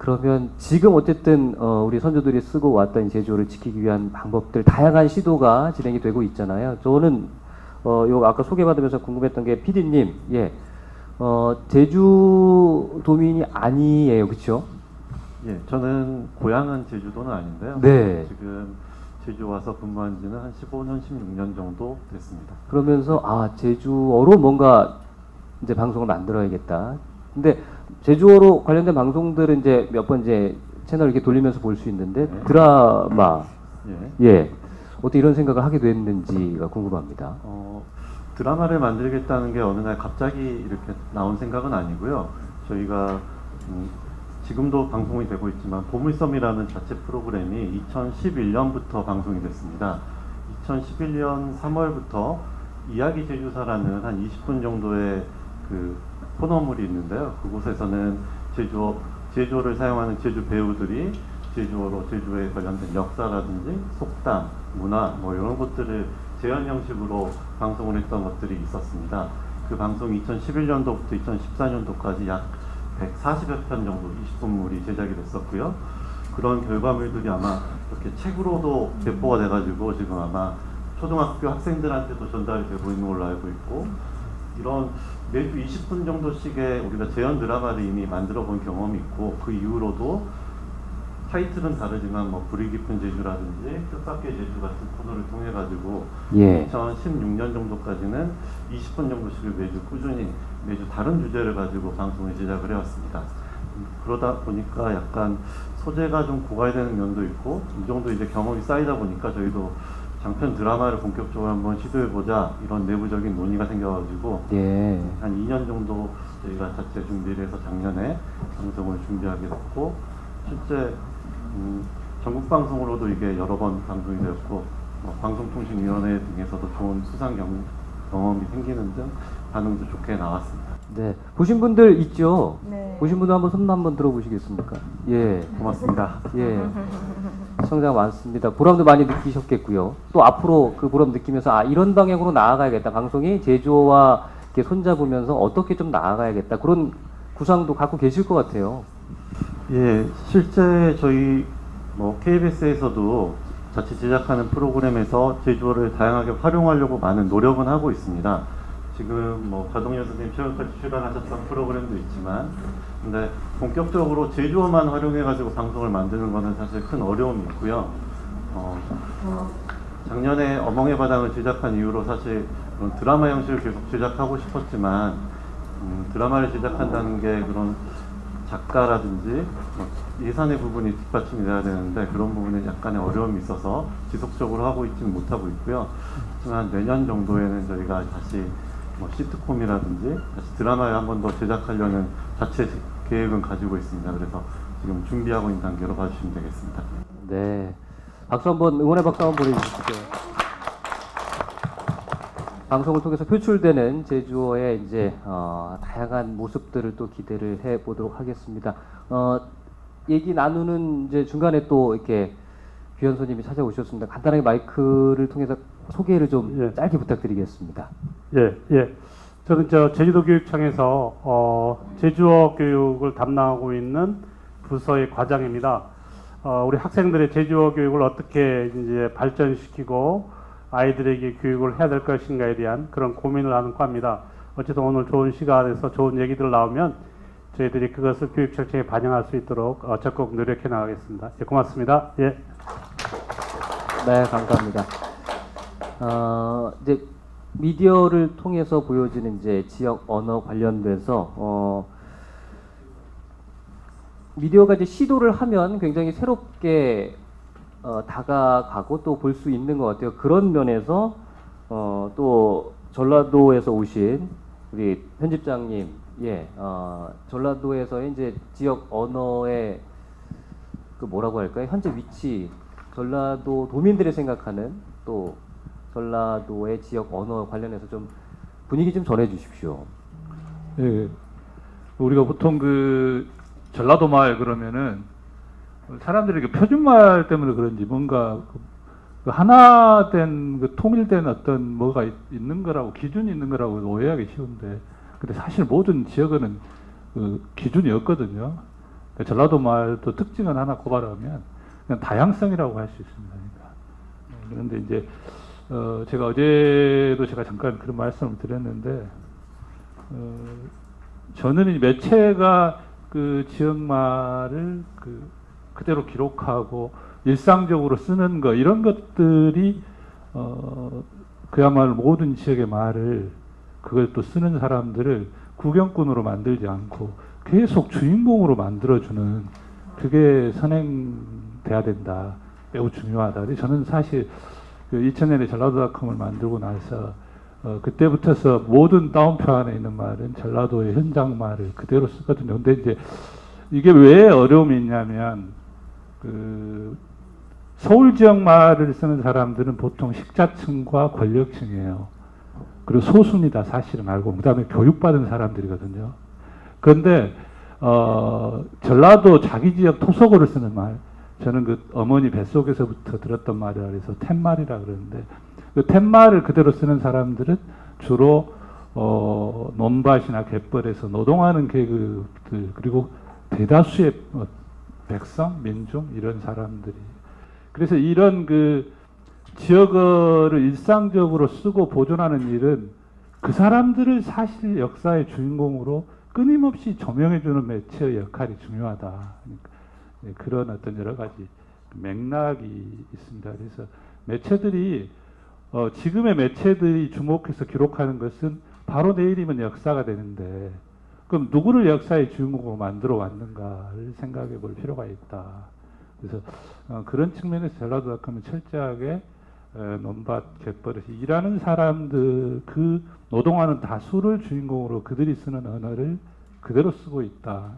그러면 지금 어쨌든 우리 선조들이 쓰고 왔던 제주어를 지키기 위한 방법들 다양한 시도가 진행이 되고 있잖아요. 저는 요 아까 소개받으면서 궁금했던 게 PD님, 예, 제주 도민이 아니에요, 그렇죠? 예, 저는 고향은 제주도는 아닌데요. 네. 지금 제주 와서 근무한 지는 한 15년, 16년 정도 됐습니다. 그러면서 제주어로 뭔가 이제 방송을 만들어야겠다. 근데 제주어로 관련된 방송들은 이제 몇 번 이제 채널 이렇게 돌리면서 볼 수 있는데 네. 드라마, 예. 예, 어떻게 이런 생각을 하게 됐는지가 궁금합니다. 드라마를 만들겠다는 게 어느 날 갑자기 이렇게 나온 생각은 아니고요. 저희가 지금도 방송이 되고 있지만 보물섬이라는 자체 프로그램이 2011년부터 방송이 됐습니다. 2011년 3월부터 이야기 제주사라는 한 20분 정도의 그 코너물이 있는데요. 그곳에서는 제주어를 사용하는 제주 배우들이 제주어로 제주에 관련된 역사라든지 속담, 문화 뭐 이런 것들을 재연 형식으로 방송을 했던 것들이 있었습니다. 그 방송이 2011년도부터 2014년도까지 약 140여 편 정도 20분물이 제작이 됐었고요. 그런 결과물들이 아마 이렇게 책으로도 배포가 돼가지고 지금 아마 초등학교 학생들한테도 전달이 되고 있는 걸로 알고 있고, 이런 매주 20분 정도씩의 우리가 재연 드라마를 이미 만들어 본 경험이 있고, 그 이후로도 타이틀은 다르지만 뭐 불이 깊은 제주라든지 뜻밖의 제주 같은 코너를 통해 가지고 2016년 정도까지는 20분 정도씩을 매주 꾸준히 매주 다른 주제를 가지고 방송을 제작을 해왔습니다. 그러다 보니까 약간 소재가 좀 고갈되는 면도 있고, 이 정도 이제 경험이 쌓이다 보니까 저희도 장편 드라마를 본격적으로 한번 시도해보자 이런 내부적인 논의가 생겨가지고 한 2년 정도 저희가 자체 준비를 해서 작년에 방송을 준비하게 됐고, 실제 전국 방송으로도 이게 여러 번 방송이 되었고, 방송통신위원회 등에서도 좋은 수상 경험이 생기는 등 반응도 좋게 나왔습니다. 네, 보신 분들 있죠? 네. 보신 분들 한번 손 한번 들어보시겠습니까? 예, 고맙습니다. 예, 시청자가 많습니다. 보람도 많이 느끼셨겠고요. 또 앞으로 그 보람 느끼면서 이런 방향으로 나아가야겠다. 방송이 제주어와 이렇게 손잡으면서 어떻게 좀 나아가야겠다. 그런 구상도 갖고 계실 것 같아요. 예, 실제 저희 KBS에서도 자체 제작하는 프로그램에서 제주어를 다양하게 활용하려고 많은 노력은 하고 있습니다. 지금 가동현 선생님 최근까지 출연하셨던 프로그램도 있지만, 근데 본격적으로 제주어만 활용해가지고 방송을 만드는 거는 사실 큰 어려움이 있고요. 작년에 어멍의 바닥을 제작한 이후로 사실 그런 드라마 형식을 계속 제작하고 싶었지만, 드라마를 제작한다는 게 그런 작가라든지 예산의 부분이 뒷받침이 돼야 되는데 그런 부분에 약간의 어려움이 있어서 지속적으로 하고 있지는 못하고 있고요. 하지만 내년 정도에는 저희가 다시 시트콤이라든지 다시 드라마를 한 번 더 제작하려는 자체 계획은 가지고 있습니다. 그래서 지금 준비하고 있는 단계로 봐주시면 되겠습니다. 네, 박수 한번, 응원의 박수 한번 보내주시죠. 방송을 통해서 표출되는 제주어의 이제 다양한 모습들을 또 기대를 해 보도록 하겠습니다. 얘기 나누는 이제 중간에 또 이렇게 귀한 손님이 찾아오셨습니다. 간단하게 마이크를 통해서 소개를 좀 짧게 부탁드리겠습니다. 예. 저는 제주도 교육청에서 제주어 교육을 담당하고 있는 부서의 과장입니다. 우리 학생들의 제주어 교육을 어떻게 이제 발전시키고 아이들에게 교육을 해야 될 것인가에 대한 그런 고민을 하는 과입니다. 어쨌든 오늘 좋은 시간에서 좋은 얘기들 나오면 저희들이 그것을 교육청에 반영할 수 있도록 적극 노력해 나가겠습니다. 예, 고맙습니다. 예. 네, 감사합니다. 이제 미디어를 통해서 보여지는 이제 지역 언어 관련돼서 미디어가 이제 시도를 하면 굉장히 새롭게 다가가고 또 볼 수 있는 것 같아요. 그런 면에서 또 전라도에서 오신 우리 편집장님, 전라도에서의 이제 지역 언어의 그 뭐라고 할까요? 현재 위치, 전라도 도민들이 생각하는 또 전라도의 지역 언어 관련해서 좀 분위기 좀 전해 주십시오. 예, 우리가 보통 그 전라도 말 그러면은 사람들이 그 표준말 때문에 그런지 뭔가 그 하나된 그 통일된 어떤 뭐가 있는 거라고, 기준이 있는 거라고 오해하기 쉬운데, 근데 사실 모든 지역은 그 기준이 없거든요. 그러니까 전라도 말도 특징은 하나 꼽아라면 그냥 다양성이라고 할 수 있습니다. 그러니까. 그런데 이제 제가 어제도 제가 잠깐 그런 말씀을 드렸는데 저는 이 매체가 그 지역말을 그대로 기록하고 일상적으로 쓰는 거 이런 것들이 그야말로 모든 지역의 말을 그걸 또 쓰는 사람들을 구경꾼으로 만들지 않고 계속 주인공으로 만들어주는 그게 선행돼야 된다. 매우 중요하다. 저는 사실 그 2000년에 전라도닷컴을 만들고 나서 그때부터서 모든 다운표 안에 있는 말은 전라도의 현장 말을 그대로 쓰거든요. 근데 이제 이게 왜 어려움이 있냐면 그 서울 지역 말을 쓰는 사람들은 보통 식자층과 권력층이에요. 그리고 소수입니다. 사실은 알고. 그다음에 교육받은 사람들이거든요. 그런데 전라도 자기 지역 토속어를 쓰는 말, 저는 그 어머니 뱃속에서부터 들었던 말이라 그래서 툇말이라 그러는데 그 툇말을 그대로 쓰는 사람들은 주로 논밭이나 갯벌에서 노동하는 계급들 그리고 대다수의 백성, 민중 이런 사람들이 그래서 이런 그 지역어를 일상적으로 쓰고 보존하는 일은 그 사람들을 사실 역사의 주인공으로 끊임없이 조명해주는 매체의 역할이 중요하다. 그러니까 그런 어떤 여러 가지 맥락이 있습니다. 그래서 매체들이 지금의 매체들이 주목해서 기록하는 것은 바로 내일이면 역사가 되는데 그럼 누구를 역사의 주인공으로 만들어 왔는가를 생각해 볼 필요가 있다. 그래서 그런 측면에서 전라도닷컴은 철저하게 논밭 갯벌에서 일하는 사람들 그 노동하는 다수를 주인공으로 그들이 쓰는 언어를 그대로 쓰고 있다.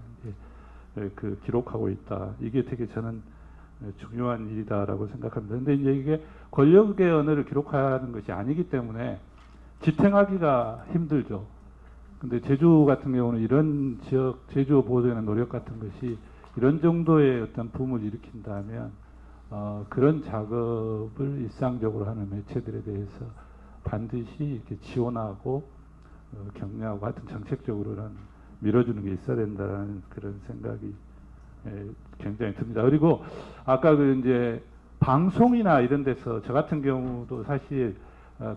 그 기록하고 있다. 이게 되게 저는 중요한 일이다라고 생각합니다. 근데 이제 이게 권력의 언어를 기록하는 것이 아니기 때문에 지탱하기가 힘들죠. 근데 제주 같은 경우는 이런 지역 제주 보존의 노력 같은 것이 이런 정도의 어떤 붐을 일으킨다면 그런 작업을 일상적으로 하는 매체들에 대해서 반드시 이렇게 지원하고 격려하고 하여튼 정책적으로는 밀어주는 게 있어야 된다는 그런 생각이 굉장히 듭니다. 그리고 아까 그 이제 방송이나 이런 데서 저 같은 경우도 사실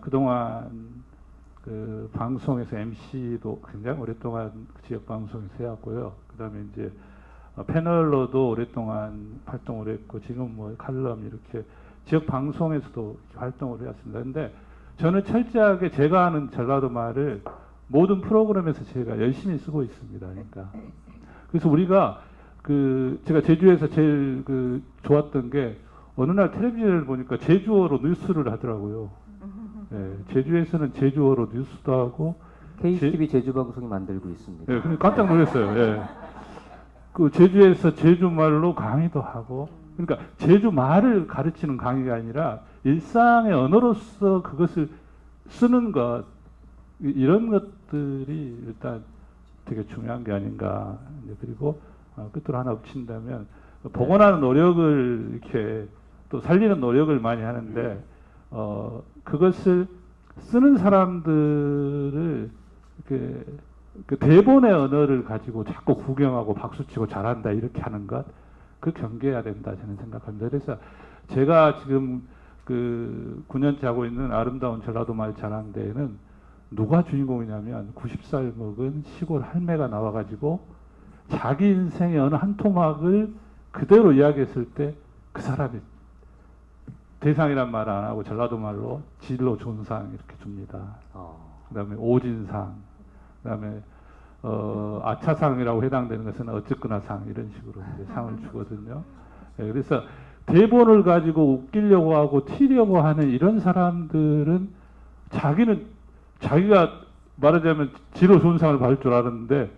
그동안 그 방송에서 MC도 굉장히 오랫동안 지역 방송에서 해왔고요. 그다음에 이제 패널로도 오랫동안 활동을 했고 지금 뭐 칼럼 이렇게 지역 방송에서도 활동을 해왔습니다. 근데 저는 철저하게 제가 아는 전라도 말을 모든 프로그램에서 제가 열심히 쓰고 있습니다. 그러니까 그래서 우리가 그 제가 제주에서 제일 그 좋았던 게 어느 날 텔레비전을 보니까 제주어로 뉴스를 하더라고요. 예, 제주에서는 제주어로 뉴스도 하고 KTV 제주 방송이 만들고 있습니다. 예, 깜짝 놀랐어요. 예. 그 제주에서 제주말로 강의도 하고 그러니까 제주말을 가르치는 강의가 아니라 일상의 언어로서 그것을 쓰는 것 이런 것들이 일단 되게 중요한 게 아닌가. 그리고 끝으로 하나 붙인다면 복원하는 노력을 이렇게 또 살리는 노력을 많이 하는데 그것을 쓰는 사람들을 이렇게 그 대본의 언어를 가지고 자꾸 구경하고 박수치고 잘한다 이렇게 하는 것 그 경계해야 된다 저는 생각합니다. 그래서 제가 지금 그 9년째 하고 있는 아름다운 전라도 말 자랑대회는 누가 주인공이냐면 90살 먹은 시골 할매가 나와가지고 자기 인생의 어느 한 토막을 그대로 이야기했을 때 그 사람이 대상이란 말 안 하고 전라도 말로 진로 존상 이렇게 줍니다. 그다음에 오진상, 그다음에 아차상이라고 해당되는 것은 어쨌거나 상 이런 식으로 이제 상을 주거든요. 네, 그래서 대본을 가지고 웃기려고 하고 튀려고 하는 이런 사람들은 자기가 말하자면 진로 존상을 받을 줄 알았는데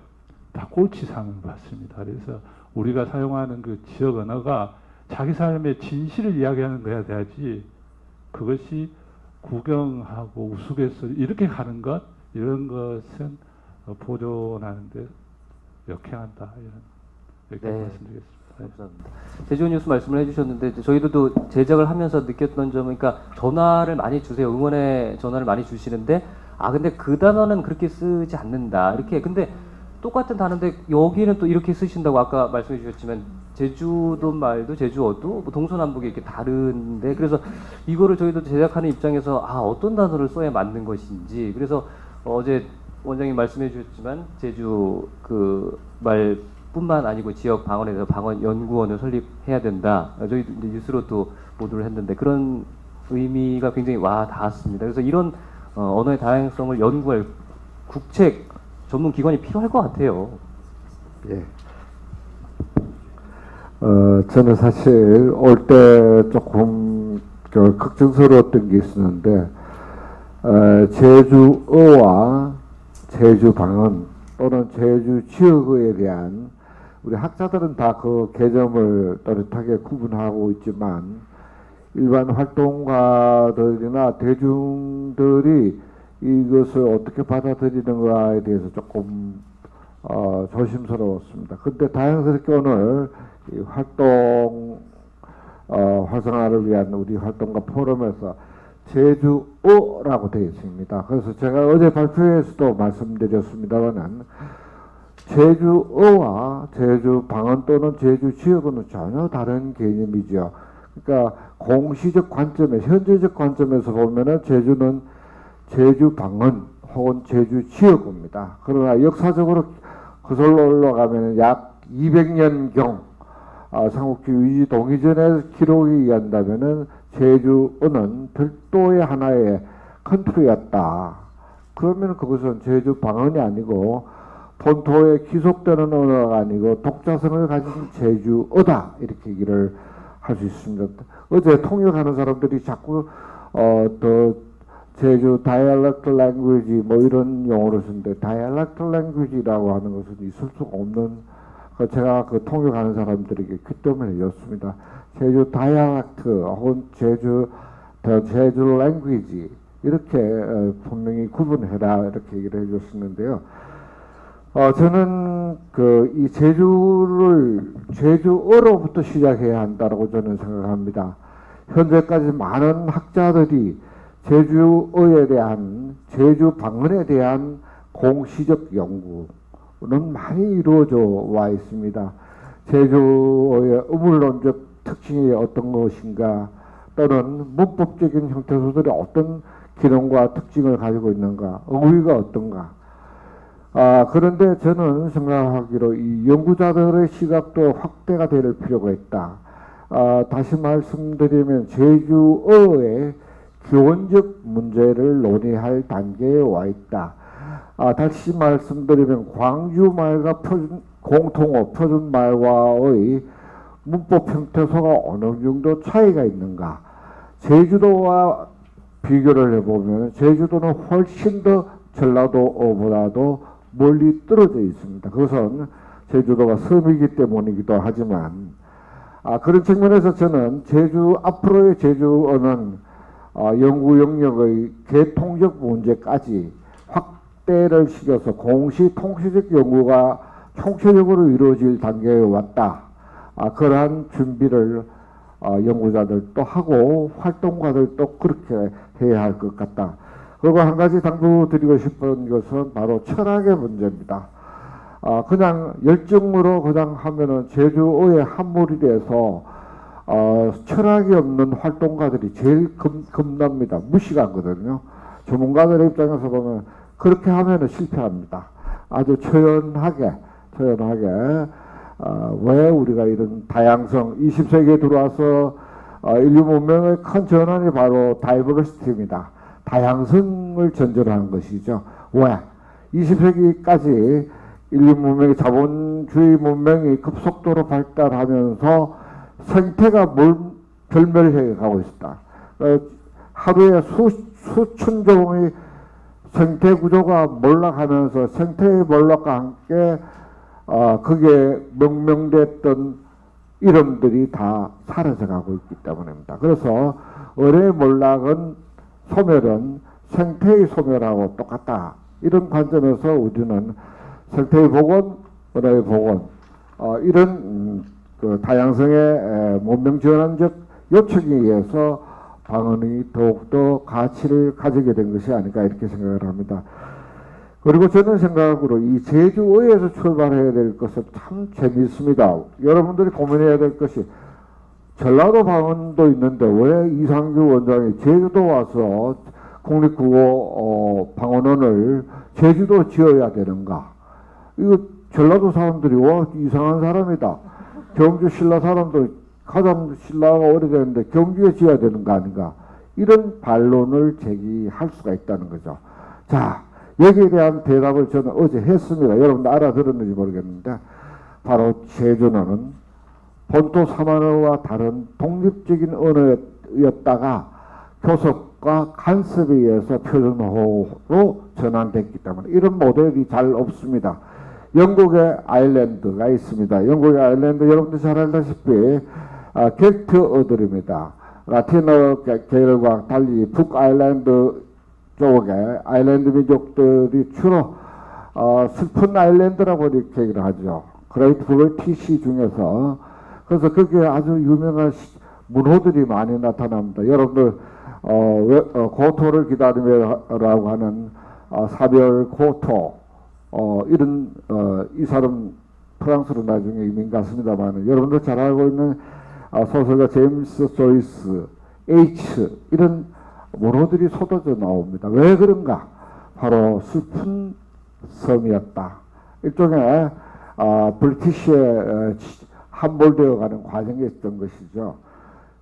다 꼴찌상을 받습니다. 그래서 우리가 사용하는 그 지역 언어가 자기 삶의 진실을 이야기하는 거야 돼야지 그것이 구경하고 우스갯소리 이렇게 가는 것 이런 것은 보존하는데 역행한다 이렇게 네. 말씀드리겠습니다. 감사합니다. 제주 뉴스 말씀을 해주셨는데 저희도 제작을 하면서 느꼈던 점은 그러니까 전화를 많이 주세요. 응원의 전화를 많이 주시는데 근데 그 단어는 그렇게 쓰지 않는다. 이렇게 근데 똑같은 단어인데 여기는 또 이렇게 쓰신다고 아까 말씀해 주셨지만 제주도 말도 제주어도 뭐 동서남북이 이렇게 다른데 그래서 이거를 저희도 제작하는 입장에서 어떤 단어를 써야 맞는 것인지 그래서 어제 원장님 말씀해 주셨지만 제주 그 말뿐만 아니고 지역 방언에 대해서 방언 연구원을 설립해야 된다. 저희도 이제 뉴스로 또 보도를 했는데 그런 의미가 굉장히 와 닿았습니다. 그래서 이런 언어의 다양성을 연구할 국책 전문 기관이 필요할 것 같아요. 예. 저는 사실 올 때 조금 걱정스러웠던 게 있었는데 제주어와 제주 방언 또는 제주 지역어에 대한 우리 학자들은 다 그 개념을 또렷하게 구분하고 있지만 일반 활동가들이나 대중들이 이것을 어떻게 받아들이는가에 대해서 조금 조심스러웠습니다. 근데 다행스럽게 오늘 이 활동 활성화를 위한 우리 활동가 포럼에서 제주어라고 되어 있습니다. 그래서 제가 어제 발표에서도 말씀드렸습니다만 제주어와 제주 방언 또는 제주 지역어는 전혀 다른 개념이죠. 그러니까 공시적 관점에 현재적 관점에서 보면은 제주는 제주 방언 혹은 제주 지역어입니다. 그러나 역사적으로 거슬러 올라가면 약 200년경 삼국지 위지 동의전의 기록에 의한다면은 제주어는 별도의 하나의 컨트리였다. 그러면 그것은 제주 방언이 아니고 본토에 기속되는 언어가 아니고 독자성을 가진 제주어다 이렇게 얘기를 할 수 있습니다. 어제 통역하는 사람들이 자꾸 더 제주 dialectal language 뭐 이런 용어를 쓰는데 dialectal language라고 하는 것은 있을 수가 없는 제가 그 통역하는 사람들에게 귓등을 해줬습니다. 제주 dialect 혹은 제주 language 이렇게 분명히 구분해라 이렇게 얘기를 해줬었는데요. 저는 이 제주어로부터 시작해야 한다라고 저는 생각합니다. 현재까지 많은 학자들이 제주어에 대한 제주 방언에 대한 공시적 연구는 많이 이루어져 와 있습니다. 제주어의 어물론적 특징이 어떤 것인가 또는 문법적인 형태소들이 어떤 기능과 특징을 가지고 있는가 어휘가 어떤가 그런데 저는 생각하기로 이 연구자들의 시각도 확대가 될 필요가 있다. 다시 말씀드리면 제주어의 기원적 문제를 논의할 단계에 와 있다. 다시 말씀드리면 광주말과 공통어 표준말과의 문법 형태소가 어느 정도 차이가 있는가. 제주도와 비교를 해보면 제주도는 훨씬 더 전라도어보다도 멀리 떨어져 있습니다. 그것은 제주도가 섬이기 때문이기도 하지만 그런 측면에서 저는 앞으로의 제주어는 연구 영역의 개통적 문제까지 확대를 시켜서 공시 통시적 연구가 총체적으로 이루어질 단계에 왔다. 그러한 준비를 연구자들도 하고 활동가들도 그렇게 해야 할 것 같다. 그리고 한 가지 당부드리고 싶은 것은 바로 철학의 문제입니다. 그냥 열정으로 그냥 하면은 제주어의 한물이 돼서 철학이 없는 활동가들이 제일 겁납니다. 무시가거든요. 전문가들의 입장에서 보면 그렇게 하면은 실패합니다. 아주 초연하게 왜 우리가 이런 다양성 20세기에 들어와서 인류 문명의 큰 전환이 바로 다이버시티입니다. 다양성을 전제로 한 것이죠. 왜? 20세기까지 인류 문명이 자본주의 문명이 급속도로 발달하면서 생태가 결멸해 가고 있다. 하루에 수천 종의 생태 구조가 몰락하면서 생태의 몰락과 함께 그게 명명됐던 이름들이 다 사라져 가고 있기 때문입니다. 그래서 을의 몰락은 소멸은 생태의 소멸하고 똑같다. 이런 관점에서 우리는 생태의 복원, 은하의 복원 이런 그 다양성의 문명 전환적 요청에 의해서 방언이 더욱더 가치를 가지게 된 것이 아닐까 이렇게 생각을 합니다. 그리고 저는 생각으로 이 제주어에서 출발해야 될 것은 참 재미있습니다. 여러분들이 고민해야 될 것이 전라도 방언도 있는데 왜 이상규 원장이 제주도 와서 국립국어 방언원을 제주도 지어야 되는가? 이거 전라도 사람들이 와 이상한 사람이다. 경주 신라 사람들 가장 신라가 오래됐는데 경주에 지어야 되는 거 아닌가? 이런 반론을 제기할 수가 있다는 거죠. 자, 여기에 대한 대답을 저는 어제 했습니다. 여러분 알아들었는지 모르겠는데 바로 제주어는 본토 사만어와 다른 독립적인 언어였다가 교섭과 간섭에 의해서 표준어로 전환됐기 때문에 이런 모델이 잘 없습니다. 영국의 아일랜드가 있습니다. 영국의 아일랜드 여러분들 잘 알다시피 켈트어들입니다. 라틴어 계열과 달리 북아일랜드 쪽에 아일랜드 민족들이 주로 슬픈 아일랜드라고 이렇게 얘기를 하죠. 그레이트 브리티시 중에서 그래서 거기에 아주 유명한 문호들이 많이 나타납니다. 여러분들 고토를 기다리며라고 하는 사별 고토 이런 이 사람 프랑스로 나중에 이민 갔습니다만 여러분들 잘 알고 있는 소설가 제임스 조이스, H 이런 문호들이 쏟아져 나옵니다. 왜 그런가? 바로 슬픈 섬이었다. 일종의 브리티시에 함몰되어가는 과정에 있던 것이죠.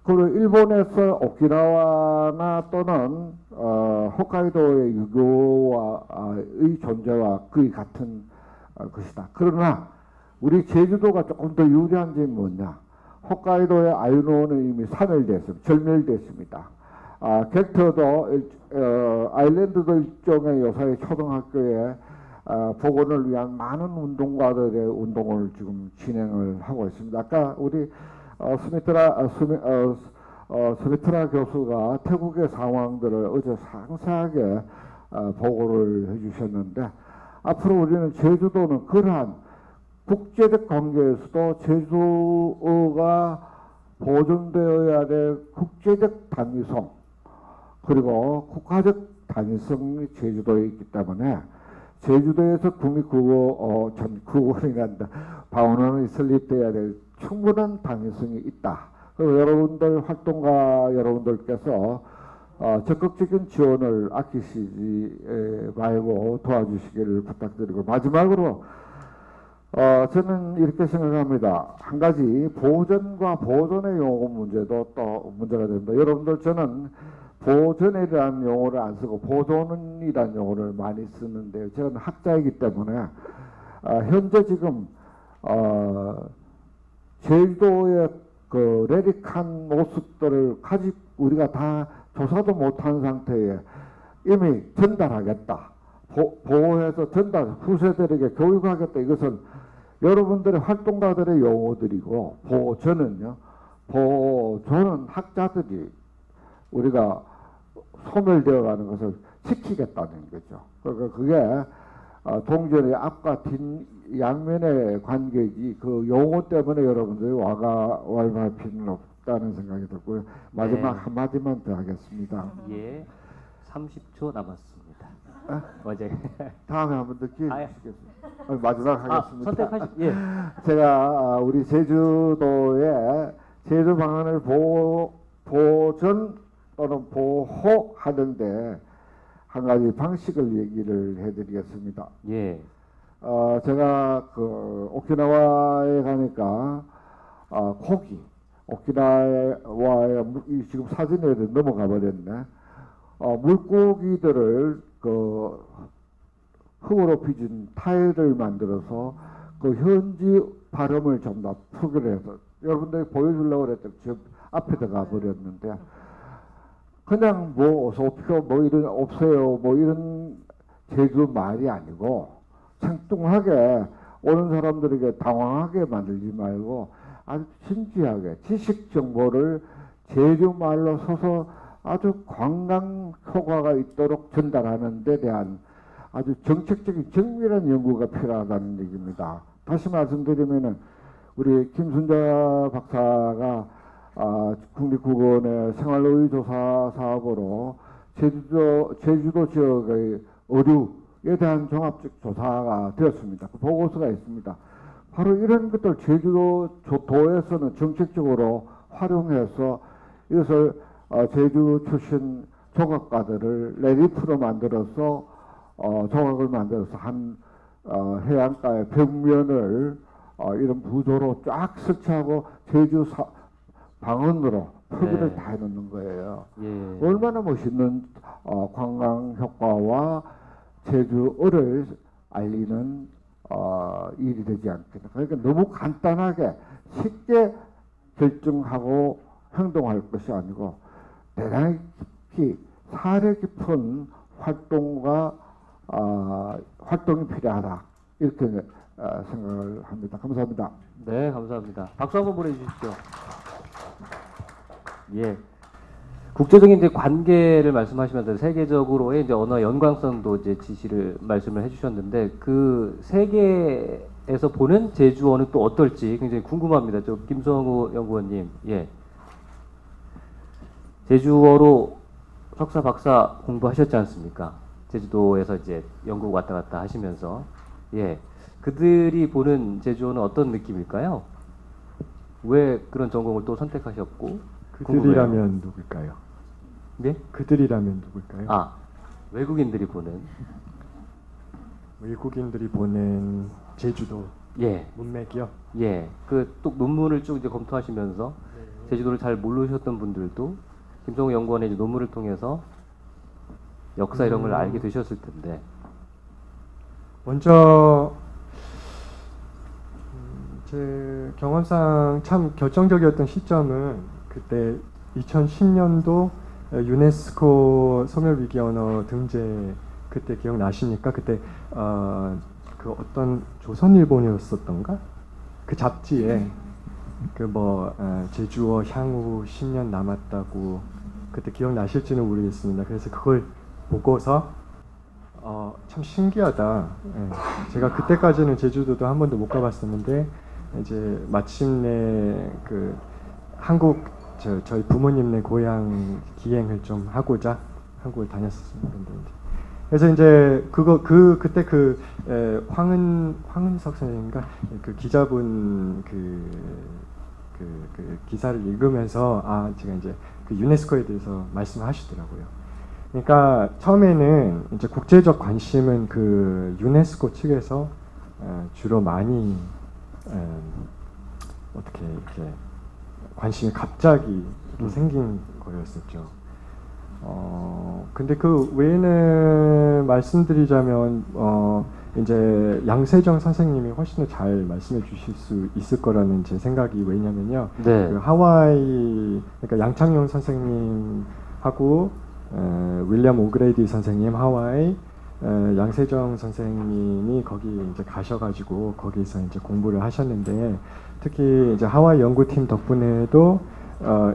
그리고 일본에서 오키나와나 또는 홋카이도의 유교의 존재와 거의 같은 것이다. 그러나 우리 제주도가 조금 더 유리한 점이 뭐냐? 홋카이도의 아이누어는 이미 사멸됐습니다. 절멸됐습니다. 객터도 아일랜드도 일종의 요사의 초등학교에 복원을 위한 많은 운동가들의 운동을 지금 진행을 하고 있습니다. 아까 우리 스미트라 교수가 태국의 상황들을 어제 상세하게 보고를 해주셨는데 앞으로 우리는 제주도는 그러한 국제적 관계에서도 제주어가 보존되어야 될 국제적 당위성 그리고 국가적 당위성이 제주도에 있기 때문에 제주도에서 국립국어 국어원이란다 방언원이 설립돼야 될 충분한 당위성이 있다. 그리고 여러분들 활동가 여러분들께서 적극적인 지원을 아끼시지 말고 도와주시기를 부탁드리고 마지막으로 저는 이렇게 생각합니다. 한 가지 보전과 보존의 용어 문제도 또 문제가 됩니다. 여러분들 저는 보존이라는 용어를 안 쓰고 보존이라는 용어를 많이 쓰는데요. 저는 학자이기 때문에 현재 지금 제주도의 그 레릭한 모습들을 우리가 다 조사도 못한 상태에 이미 전달하겠다. 보호해서 후세들에게 교육하겠다. 이것은 여러분들의 활동가들의 용어들이고 보존은요. 보존은 학자들이 우리가 소멸되어 가는 것을 지키겠다는 거죠. 그러니까 그게 동전의 앞과 뒷 양면의 관계이지 그 용어 때문에 여러분들이 왈가왈부할 필요는 없다는 생각이 들고요. 마지막 네. 한마디만 더 하겠습니다. 예, 30초 남았습니다. 어제 다음에 한 번 더 기회 아예. 주시겠습니다. 마지막 하겠습니다. 예. 제가 우리 제주도의 제주 방언을 보존 또는 보호하는데 한 가지 방식을 얘기를 해드리겠습니다. 예. 제가 그 오키나와에 가니까 고기 오키나와에 지금 사진에 넘어가 버렸네. 물고기들을 그 흙으로 빚은 타일을 만들어서 그 현지 발음을 좀 더 표기해서 여러분들이 보여주려고 그랬더니 저 앞에 들어가 버렸는데 그냥 뭐 어서 오십시오 뭐 이런 없어요 뭐 이런 제주 말이 아니고 생뚱하게 오는 사람들에게 당황하게 만들지 말고 아주 진지하게 지식 정보를 제주 말로 써서 아주 관광 효과가 있도록 전달하는 데 대한 아주 정책적인 정밀한 연구가 필요하다는 얘기입니다. 다시 말씀드리면은 우리 김순자 박사가 국립국어원의 생활노예 조사 사업으로 제주도 지역의 어류 대한 종합적 조사가 되었습니다. 그 보고서가 있습니다. 바로 이런 것들 제주도에서는 정책적으로 활용해서 이것을 제주 출신 조각가들을 레리프로 만들어서 조각을 만들어서 한 해안가의 벽면을 이런 구조로 쫙 설치하고 제주 방언으로 표기를 네. 다 해놓는 거예요. 예. 얼마나 멋있는 관광 효과와 제주어를 알리는 일이 되지 않겠나. 그러니까 너무 간단하게 쉽게 결정하고 행동할 것이 아니고 대단히 깊이 사려 깊은 활동이 필요하다. 이렇게 생각을 합니다. 감사합니다. 네, 감사합니다. 박수 한번 보내주십시오. 예. 국제적인 이제 관계를 말씀하시면서 세계적으로의 이제 언어 연관성도 이제 지시를 말씀을 해주셨는데 그 세계에서 보는 제주어는 또 어떨지 굉장히 궁금합니다. 저 김성우 연구원님, 예. 제주어로 석사, 박사 공부하셨지 않습니까? 제주도에서 이제 영국 왔다 갔다 하시면서, 예. 그들이 보는 제주어는 어떤 느낌일까요? 왜 그런 전공을 또 선택하셨고? 그들이라면 누굴까요? 네? 그들이라면 누굴까요? 아, 외국인들이 보는. 외국인들이 보는 제주도 예, 문맥이요. 예. 그 또 논문을 쭉 이제 검토하시면서 제주도를 잘 모르셨던 분들도 김성우 연구원의 이제 논문을 통해서 역사 이런 걸 알게 되셨을 텐데. 먼저 제 경험상 참 결정적이었던 시점은 그때 2010년도 유네스코 소멸위기 언어 등재 그때 기억나십니까? 그때 그 어떤 조선일보였었던가? 그 잡지에 그 뭐 제주어 향후 10년 남았다고 그때 기억나실지는 모르겠습니다. 그래서 그걸 보고서 참 신기하다. 예. 제가 그때까지는 제주도도 한 번도 못 가봤었는데 이제 마침내 그 한국 저희 부모님네 고향 기행을 좀 하고자 한국을 다녔었습니다. 그래서 이제 그때 황은석 선생님과 그 기자분 그 기사를 읽으면서 제가 이제 그 유네스코에 대해서 말씀하시더라고요. 그러니까 처음에는 이제 국제적 관심은 그 유네스코 측에서 주로 많이 어떻게 이렇게 관심이 갑자기 생긴 거였었죠. 근데 그 외에는 말씀드리자면 이제 양세정 선생님이 훨씬 더 잘 말씀해 주실 수 있을 거라는 제 생각이 왜냐면요. 네. 그 하와이 그러니까 양창용 선생님하고 윌리엄 오그레이디 선생님 하와이 양세정 선생님이 거기 이제 가셔가지고 거기서 이제 공부를 하셨는데 특히 이제 하와이 연구팀 덕분에도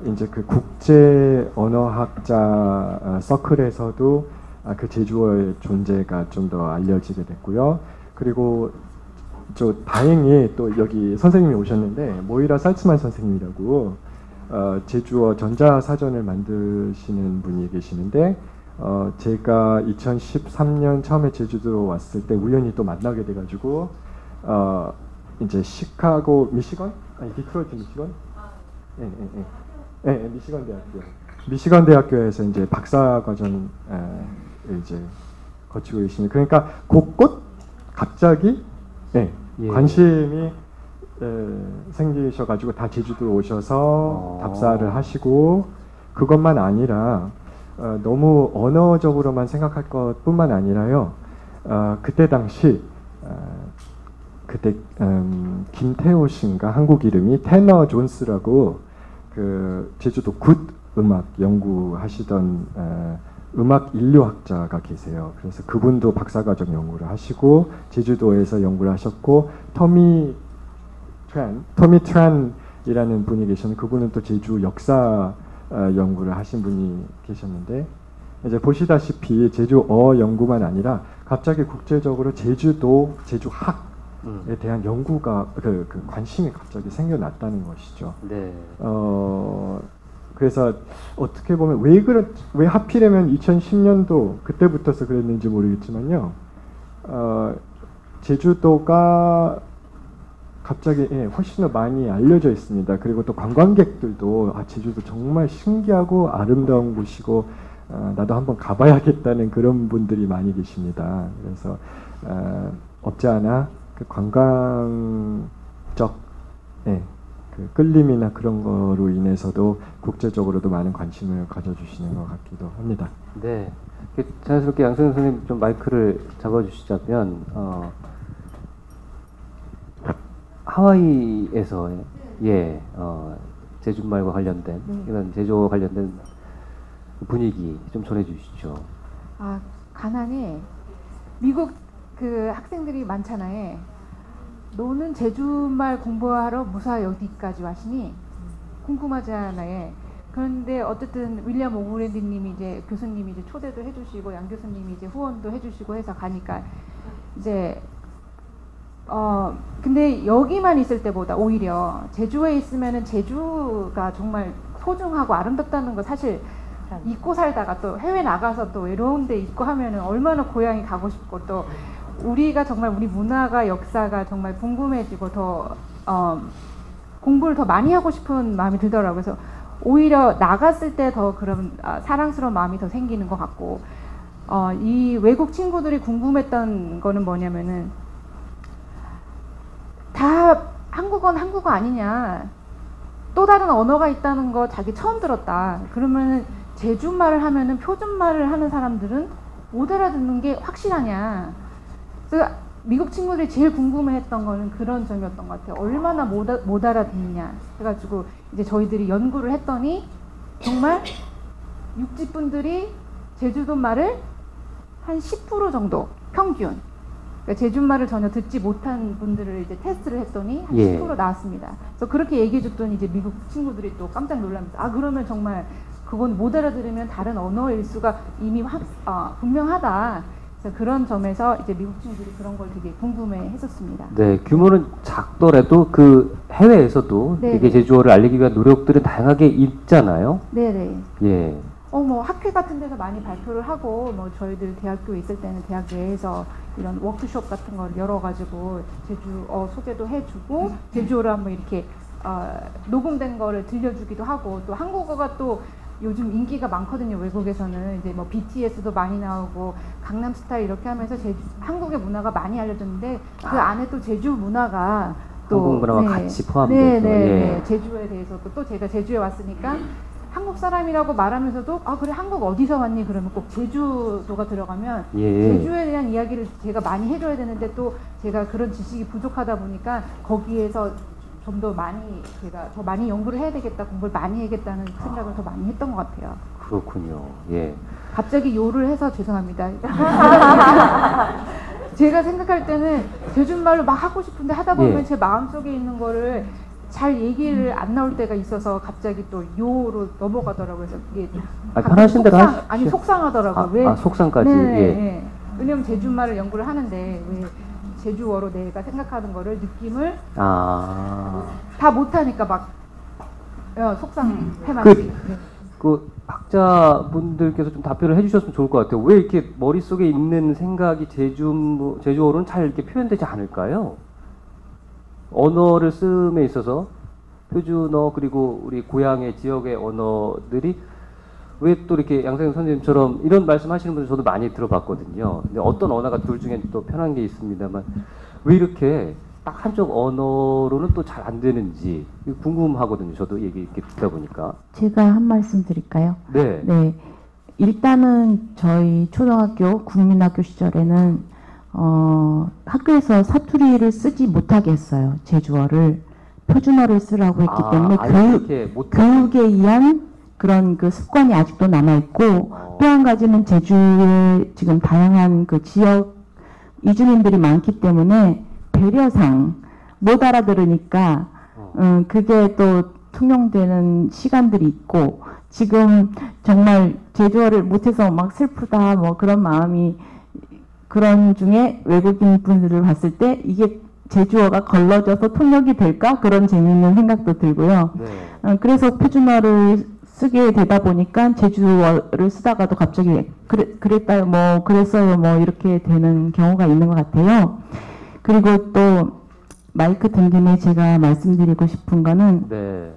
이제 그 국제 언어학자 서클에서도 그 제주어의 존재가 좀 더 알려지게 됐고요. 그리고 저 다행히 또 여기 선생님이 오셨는데 모이라 살츠만 선생님이라고 제주어 전자사전을 만드시는 분이 계시는데 제가 2013년 처음에 제주도 왔을 때 우연히 또 만나게 돼가지고 이제 시카고 미시건? 아니 디트로이트 미시건? 예, 미시건 대학교에서 이제 박사과정 이제 거치고 계시는 그러니까 곳곳 갑자기 관심이 생기셔가지고 다 제주도 오셔서 답사를 하시고 그것만 아니라 너무 언어적으로만 생각할 것뿐만 아니라요. 그때 당시 그때 김태호 씨인가 한국 이름이 테너 존스라고 그 제주도 굿 음악 연구하시던 음악 인류학자가 계세요. 그래서 그분도 박사과정 연구를 하시고 제주도에서 연구를 하셨고 터미 트란이라는 분이 계셨는데 그분은 또 제주 역사 연구를 하신 분이 계셨는데 이제 보시다시피 제주어 연구만 아니라 갑자기 국제적으로 제주도 제주학에 대한 연구가 그 관심이 갑자기 생겨났다는 것이죠. 네. 그래서 어떻게 보면 왜 하필이면 2010년도 그때부터서 그랬는지 모르겠지만요. 제주도가 갑자기 훨씬 더 많이 알려져 있습니다. 그리고 또 관광객들도 제주도 정말 신기하고 아름다운 곳이고 나도 한번 가봐야겠다는 그런 분들이 많이 계십니다. 그래서 없지 않아 그 관광적 그 끌림이나 그런 거로 인해서도 국제적으로도 많은 관심을 가져주시는 것 같기도 합니다. 네, 자연스럽게 양승현 선생님 좀 마이크를 잡아주시자면 하와이에서의 제주말과 관련된 이런 제주어 관련된 분위기 좀 전해주시죠. 가난해. 미국 그 학생들이 많잖아요. 너는 제주말 공부하러 무사 여기까지 왔으니 궁금하잖아요. 그런데 어쨌든 윌리엄 오그랜디님이 이제 교수님이 이제 초대도 해주시고 양 교수님이 이제 후원도 해주시고 해서 가니까 이제 근데 여기만 있을 때보다 오히려 제주에 있으면은 제주가 정말 소중하고 아름답다는 거 사실 잊고 살다가 또 해외 나가서 또 외로운 데 있고 하면은 얼마나 고향이 가고 싶고 또 우리가 정말 우리 문화가 역사가 정말 궁금해지고 더 공부를 더 많이 하고 싶은 마음이 들더라고요. 그래서 오히려 나갔을 때 더 그런 사랑스러운 마음이 더 생기는 것 같고 이 외국 친구들이 궁금했던 거는 뭐냐면은 다 한국어는 한국어 아니냐, 또 다른 언어가 있다는 거 자기 처음 들었다. 그러면은 제주말을 하면은 표준말을 하는 사람들은 못 알아듣는 게 확실하냐. 그래서 미국 친구들이 제일 궁금해했던 거는 그런 점이었던 것 같아요. 얼마나 못 알아듣느냐 해가지고 이제 저희들이 연구를 했더니 정말 육지분들이 제주도 말을 한 10% 정도 평균, 그러니까 제주말을 전혀 듣지 못한 분들을 이제 테스트를 했더니 한 10% 나왔습니다. 그래서 그렇게 얘기해줬더니 이제 미국 친구들이 또 깜짝 놀라면서 그러면 정말 그건 못 알아들으면 다른 언어일 수가 이미 분명하다. 그래서 그런 점에서 이제 미국 친구들이 그런 걸 되게 궁금해했었습니다. 네, 규모는 작더라도 그 해외에서도 이게 제주어를 알리기 위한 노력들은 다양하게 있잖아요. 네네. 예. 뭐 학회 같은 데서 많이 발표를 하고 뭐 저희들 대학교에 있을 때는 대학 내에서 이런 워크숍 같은 걸 열어가지고 제주어 소개도 해주고 제주어를 한번 이렇게 녹음된 거를 들려주기도 하고 또 한국어가 또 요즘 인기가 많거든요. 외국에서는 이제 뭐 BTS도 많이 나오고 강남스타일 이렇게 하면서 한국의 문화가 많이 알려졌는데 그 안에 또 제주 문화가 또 한국 문화와 같이 포함돼서 예. 제주에 대해서 또 제가 제주에 왔으니까 한국 사람이라고 말하면서도 그래 한국 어디서 왔니? 그러면 꼭 제주도가 들어가면 제주에 대한 이야기를 제가 많이 해줘야 되는데 또 제가 그런 지식이 부족하다 보니까 거기에서 좀 더 많이 제가 더 많이 연구를 해야 되겠다, 공부를 많이 해야겠다는 생각을 더 많이 했던 것 같아요. 그렇군요. 예. 갑자기 요를 해서 죄송합니다. 제가 생각할 때는 제주말로 막 하고 싶은데 하다 보면 제 마음속에 있는 거를 잘 얘기를 안 나올 때가 있어서 갑자기 또 요로 넘어가더라고요. 그래서 이게 편하신 대로 아니 속상하더라고요. 왜 속상까지. 네. 왜냐면 제주말을 연구를 하는데 왜 제주어로 내가 생각하는 거를 느낌을 다 못하니까 막 속상해만. 그 학자분들께서 좀 답변을 해주셨으면 좋을 것 같아요. 왜 이렇게 머릿속에 있는 생각이 제주어로는 잘 이렇게 표현되지 않을까요? 언어를 쓰임에 있어서 표준어 그리고 우리 고향의 지역의 언어들이 왜 또 이렇게 양승현 선생님처럼 이런 말씀하시는 분들 저도 많이 들어봤거든요. 근데 어떤 언어가 둘 중에 또 편한 게 있습니다만 왜 이렇게 딱 한쪽 언어로는 또 잘 안 되는지 궁금하거든요. 저도 얘기 이렇게 듣다 보니까. 제가 한 말씀 드릴까요? 네. 일단은 저희 초등학교 국민학교 시절에는 학교에서 사투리를 쓰지 못하게 했어요. 제주어를 표준어를 쓰라고 했기 때문에 교육에 의한 그런 그 습관이 아직도 남아있고 또 한 가지는 제주에 지금 다양한 그 지역 이주민들이 많기 때문에 배려상 못 알아들으니까 그게 또 통용되는 시간들이 있고 지금 정말 제주어를 못해서 막 슬프다 뭐 그런 마음이 그런 중에 외국인 분들을 봤을 때 이게 제주어가 걸러져서 통역이 될까? 그런 재미있는 생각도 들고요. 그래서 표준어를 쓰게 되다 보니까 제주어를 쓰다가도 갑자기 그랬다요, 뭐 그랬어요, 뭐 이렇게 되는 경우가 있는 것 같아요. 그리고 또 마이크 든 김에 제가 말씀드리고 싶은 거는 네.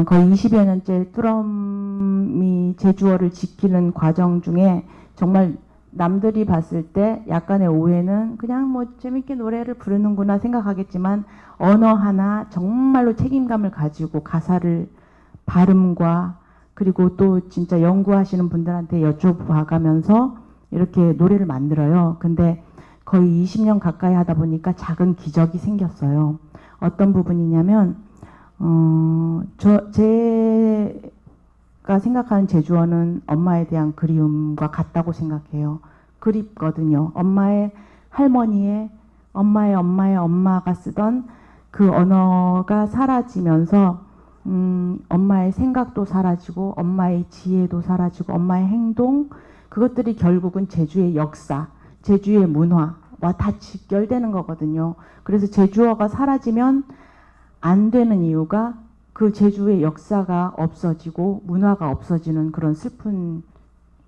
거의 20여 년째 뚜럼이 제주어를 지키는 과정 중에 정말 남들이 봤을 때 약간의 오해는 그냥 뭐 재밌게 노래를 부르는구나 생각하겠지만 언어 하나 정말로 책임감을 가지고 가사를 발음과 그리고 또 진짜 연구하시는 분들한테 여쭤봐가면서 이렇게 노래를 만들어요. 근데 거의 20년 가까이 하다 보니까 작은 기적이 생겼어요. 어떤 부분이냐면 제가 생각하는 제주어는 엄마에 대한 그리움과 같다고 생각해요. 그립거든요. 엄마의 할머니의 엄마의 엄마가 쓰던 그 언어가 사라지면서 엄마의 생각도 사라지고 엄마의 지혜도 사라지고 엄마의 행동, 그것들이 결국은 제주의 역사, 제주의 문화와 다 직결되는 거거든요. 그래서 제주어가 사라지면 안 되는 이유가 그 제주의 역사가 없어지고 문화가 없어지는 그런 슬픈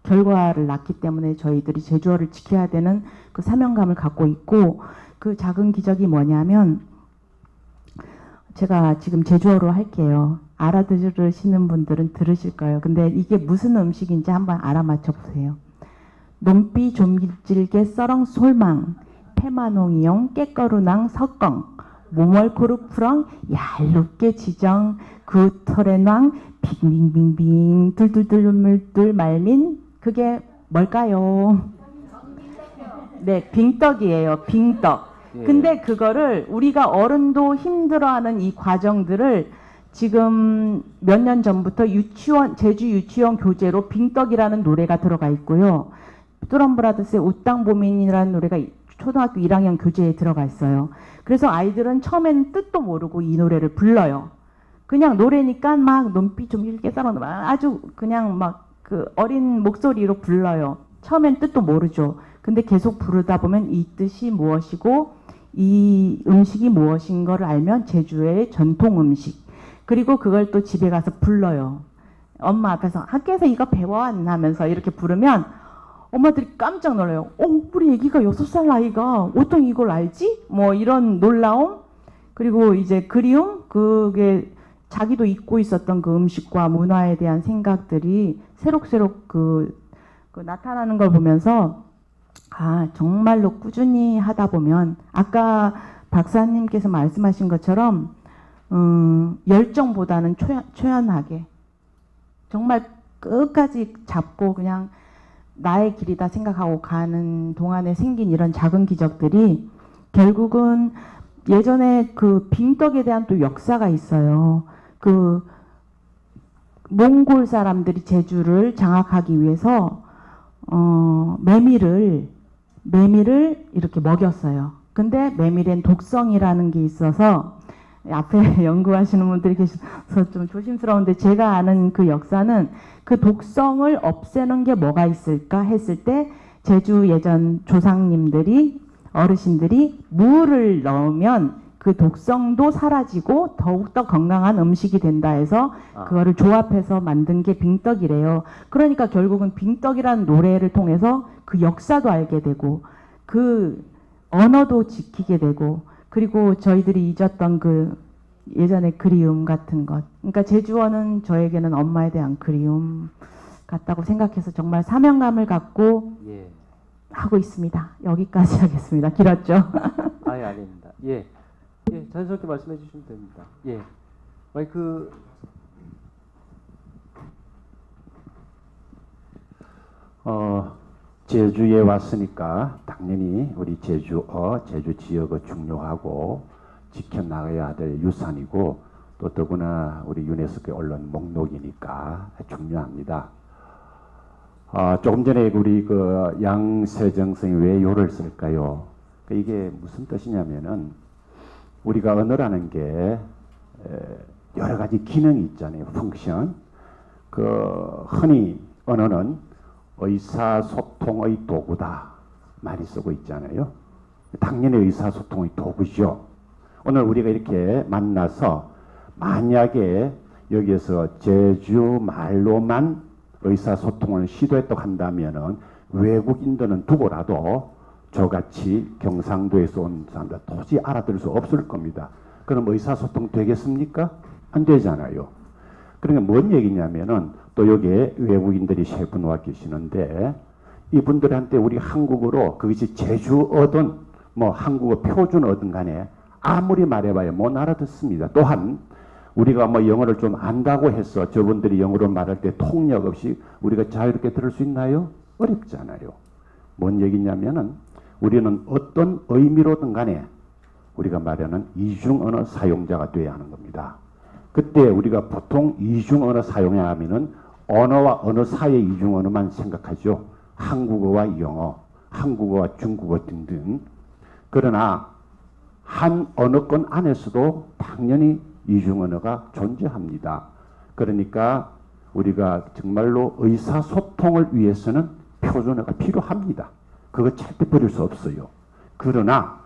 결과를 낳기 때문에 저희들이 제주어를 지켜야 되는 그 사명감을 갖고 있고, 그 작은 기적이 뭐냐면 제가 지금 제주어로 할게요. 알아들으시는 분들은 들으실 거예요. 근데 이게 무슨 음식인지 한번 알아맞혀 보세요. 논비 좀질게 썰렁 솔망 페마농이용 깨꺼루낭 석껑 모멀코르 프렁 얄롭게 지정 구터레낭 빙빙빙빙 둘둘둘둘둘 말민. 그게 뭘까요? 네, 빙떡이에요. 빙떡. 예. 근데 그거를 우리가 어른도 힘들어하는 이 과정들을 지금 몇 년 전부터 제주 유치원 교재로 빙떡이라는 노래가 들어가 있고요. 뚜럼브라더스의 웃당보민이라는 노래가 초등학교 1학년 교재에 들어가 있어요. 그래서 아이들은 처음에는 뜻도 모르고 이 노래를 불러요. 그냥 노래니까 막 눈빛 좀 이렇게 썰어 아주 그냥 막 그 어린 목소리로 불러요. 처음엔 뜻도 모르죠. 근데 계속 부르다 보면 이 뜻이 무엇이고 이 음식이 무엇인 걸 알면 제주의 전통 음식. 그리고 그걸 또 집에 가서 불러요. 엄마 앞에서 학교에서 이거 배워왔나 하면서 이렇게 부르면 엄마들이 깜짝 놀라요. 우리 애기가 6살 나이가 어떻게 이걸 알지? 뭐 이런 놀라움. 그리고 이제 그리움. 그게 자기도 잊고 있었던 그 음식과 문화에 대한 생각들이 새록새록 그 나타나는 걸 보면서 정말로 꾸준히 하다 보면 아까 박사님께서 말씀하신 것처럼 열정보다는 초연하게 정말 끝까지 잡고 그냥 나의 길이다 생각하고 가는 동안에 생긴 이런 작은 기적들이 결국은 예전에 그 빙떡에 대한 또 역사가 있어요. 그 몽골 사람들이 제주를 장악하기 위해서 메밀을 이렇게 먹였어요. 근데 메밀엔 독성이라는 게 있어서 앞에 연구하시는 분들이 계셔서 좀 조심스러운데 제가 아는 그 역사는 그 독성을 없애는 게 뭐가 있을까 했을 때 제주 예전 조상님들이 어르신들이 무를 넣으면 그 독성도 사라지고 더욱더 건강한 음식이 된다 해서 그거를 조합해서 만든 게 빙떡이래요. 그러니까 결국은 빙떡이라는 노래를 통해서 그 역사도 알게 되고 그 언어도 지키게 되고 그리고 저희들이 잊었던 그 예전의 그리움 같은 것. 그러니까 제주어는 저에게는 엄마에 대한 그리움 같다고 생각해서 정말 사명감을 갖고 예. 하고 있습니다. 여기까지 하겠습니다. 길었죠? 아예 아닙니다. 예. 예, 자연스럽게 말씀해 주시면 됩니다. 예. 마이크. 제주에 왔으니까 당연히 우리 제주어, 제주 지역은 중요하고 지켜나가야 될 유산이고 또 더구나 우리 유네스코에 올라온 목록이니까 중요합니다. 조금 전에 우리 그 양세정 선생님이 왜 요를 쓸까요? 이게 무슨 뜻이냐면은 우리가 언어라는 게 여러 가지 기능이 있잖아요. 펑션. 흔히 언어는 의사소통의 도구다 많이 쓰고 있잖아요. 당연히 의사소통의 도구죠. 오늘 우리가 이렇게 만나서 만약에 여기에서 제주 말로만 의사소통을 시도했다고 한다면은 외국인들은 두고라도 저같이 경상도에서 온 사람들 도저히 알아들을 수 없을 겁니다. 그럼 의사소통 되겠습니까? 안 되잖아요. 그러니까 뭔 얘기냐면은 또 여기에 외국인들이 세 분 와 계시는데 이분들한테 우리 한국어로 그것이 제주어든 뭐 한국어 표준어든 간에 아무리 말해봐야 못 알아듣습니다. 또한 우리가 뭐 영어를 좀 안다고 해서 저분들이 영어로 말할 때 통역 없이 우리가 자유롭게 들을 수 있나요? 어렵잖아요. 뭔 얘기냐면은 우리는 어떤 의미로든 간에 우리가 말하는 이중언어 사용자가 돼야 하는 겁니다. 그때 우리가 보통 이중언어 사용하면은 언어와 언어 사이의 이중언어만 생각하죠. 한국어와 영어, 한국어와 중국어 등등. 그러나 한 언어권 안에서도 당연히 이중언어가 존재합니다. 그러니까 우리가 정말로 의사소통을 위해서는 표준어가 필요합니다. 그거 절대 버릴 수 없어요. 그러나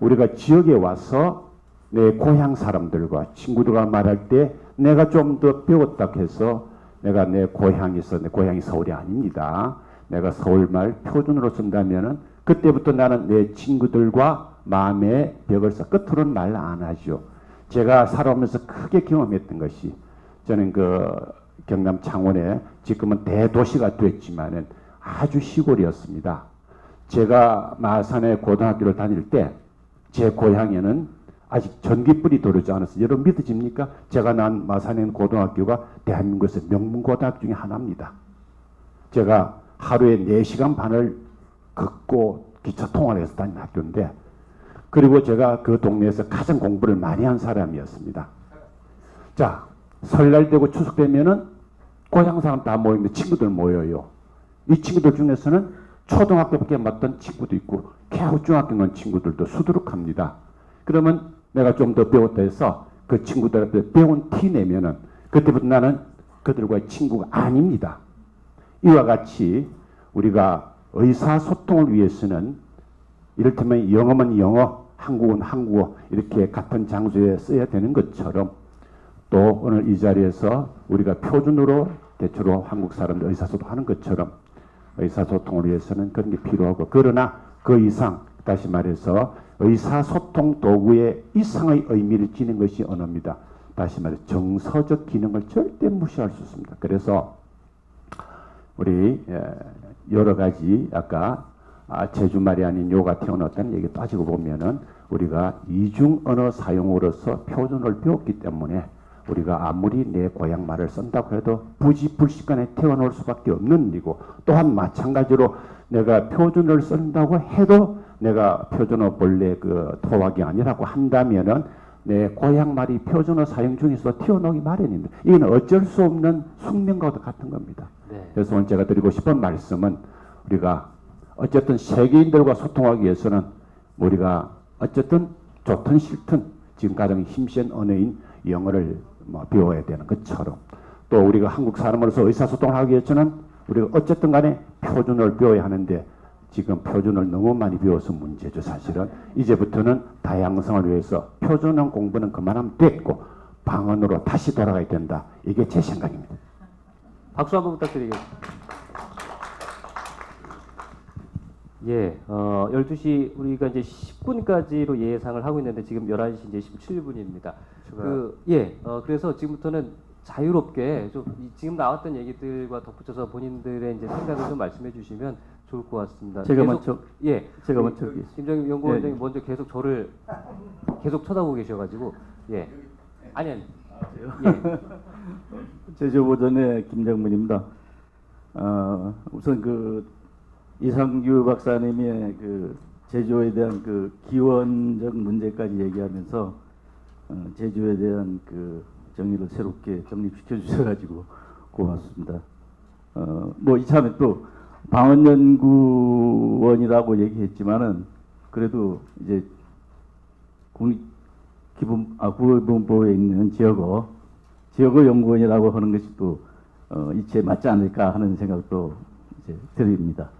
우리가 지역에 와서 내 고향 사람들과 친구들과 말할 때 내가 좀 더 배웠다고 해서 내가 내 고향에서 내 고향이 서울이 아닙니다. 내가 서울말 표준으로 쓴다면은 그때부터 나는 내 친구들과 마음의 벽을 써 끝으로는 말 안 하죠. 제가 살아오면서 크게 경험했던 것이 저는 그 경남 창원에 지금은 대도시가 됐지만은 아주 시골이었습니다. 제가 마산에 고등학교를 다닐 때 제 고향에는 아직 전기불이 들어오지 않았어요. 여러분 믿어집니까? 제가 난 마산에 있는 고등학교가 대한민국에서 명문고등학교 중에 하나입니다. 제가 하루에 4시간 반을 걷고 기차 통화를 해서 다니는 학교인데 그리고 제가 그 동네에서 가장 공부를 많이 한 사람이었습니다. 자, 설날 되고 추석 되면은 고향 사람 다 모이는데 친구들 모여요. 이 친구들 중에서는 초등학교밖에 맞던 친구도 있고 겨우 중학교 간 친구들도 수두룩합니다. 그러면 내가 좀 더 배웠다 해서 그 친구들한테 배운 티 내면은 그때부터 나는 그들과의 친구가 아닙니다. 이와 같이 우리가 의사소통을 위해서는 이를테면 영어면 영어, 한국어는 한국어 이렇게 같은 장소에 써야 되는 것처럼 또 오늘 이 자리에서 우리가 표준으로 대체로 한국 사람들 의사소통하는 것처럼 의사소통을 위해서는 그런 게 필요하고 그러나 그 이상 다시 말해서 의사소통 도구의 이상의 의미를 지닌 것이 언어입니다. 다시 말해 정서적 기능을 절대 무시할 수 없습니다. 그래서 우리 여러 가지 아까 제주말이 아닌 요가 태어났다는 얘기 따지고 보면은 우리가 이중 언어 사용으로서 표준을 배웠기 때문에 우리가 아무리 내 고향 말을 쓴다고 해도 부지불식간에 태어날 수밖에 없는 일이고 또한 마찬가지로 내가 표준을 쓴다고 해도 내가 표준어 본래 그 토박이 아니라고 한다면은 내 고향 말이 표준어 사용 중에서 튀어나오기 마련입니다. 이건 어쩔 수 없는 숙명과도 같은 겁니다. 네. 그래서 오늘 제가 드리고 싶은 말씀은 우리가 어쨌든 세계인들과 소통하기 위해서는 우리가 어쨌든 좋든 싫든 지금 가장 힘센 언어인 영어를 배워야 되는 것처럼 또 우리가 한국 사람으로서 의사소통을 하기 위해서는 우리가 어쨌든 간에 표준어를 배워야 하는데 지금 표준을 너무 많이 배워서 문제죠. 사실은 이제부터는 다양성을 위해서 표준어 공부는 그만하면 됐고 방언으로 다시 돌아가야 된다. 이게 제 생각입니다. 박수 한번 부탁드리겠습니다. 예, 12시 우리가 이제 10분까지로 예상을 하고 있는데 지금 11시 이제 17분입니다. 그래서 지금부터는 자유롭게 좀 지금 나왔던 얘기들과 덧붙여서 본인들의 이제 생각을 좀 말씀해 주시면 좋을 것 같습니다. 제가 먼저 하겠습니다. 김정일 연구원장님 먼저 계속 저를 계속 쳐다보고 계셔가지고 제주보전의 김정문입니다. 우선 그 이상규 박사님의 그 제주에 대한 그 기원적 문제까지 얘기하면서 제주에 대한 그 정의를 새롭게 정립시켜 주셔가지고 고맙습니다. 뭐 이참에 또 방언연구원이라고 얘기했지만은 그래도 이제 국어본부에 있는 지역어 연구원이라고 하는 것이 또 이치에 맞지 않을까 하는 생각도 이제 드립니다.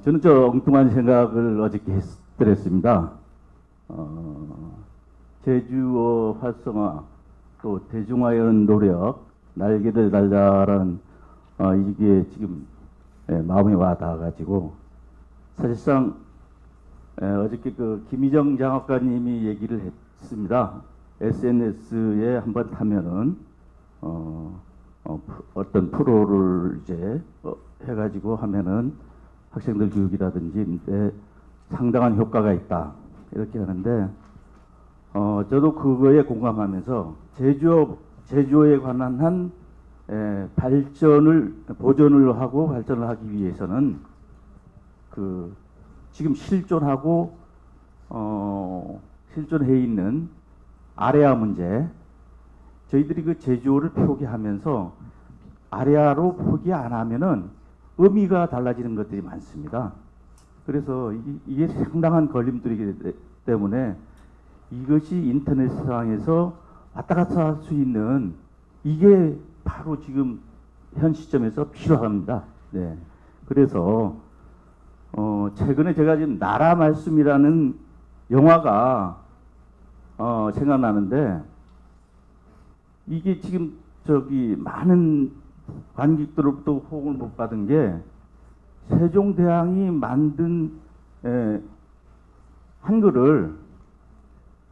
저는 저 엉뚱한 생각을 어저께 했습니다. 제주어 활성화 또 대중화하는 노력, 날개를 달자라는 이게 지금 마음에 와 닿아가지고 사실상 어저께 그 김희정 장학관님이 얘기를 했습니다. SNS에 한번 타면은 어떤 프로를 이제 해가지고 하면은 학생들 교육이라든지 상당한 효과가 있다 이렇게 하는데 저도 그거에 공감하면서 제주어에 관한 한 발전을 보존을 하고 발전을 하기 위해서는 그 지금 실존하고 실존해 있는 아래아 문제, 저희들이 그 제주어를 표기하면서 아래아로 표기 안 하면은 의미가 달라지는 것들이 많습니다. 그래서 이게 상당한 걸림돌이기 때문에 이것이 인터넷상에서 왔다 갔다 할 수 있는 이게 바로 지금 현 시점에서 필요합니다. 네. 그래서 최근에 제가 지금 나라 말씀이라는 영화가 생각나는데 이게 지금 저기 많은 관객들로부터 호응을 못 받은 게 세종대왕이 만든 한글을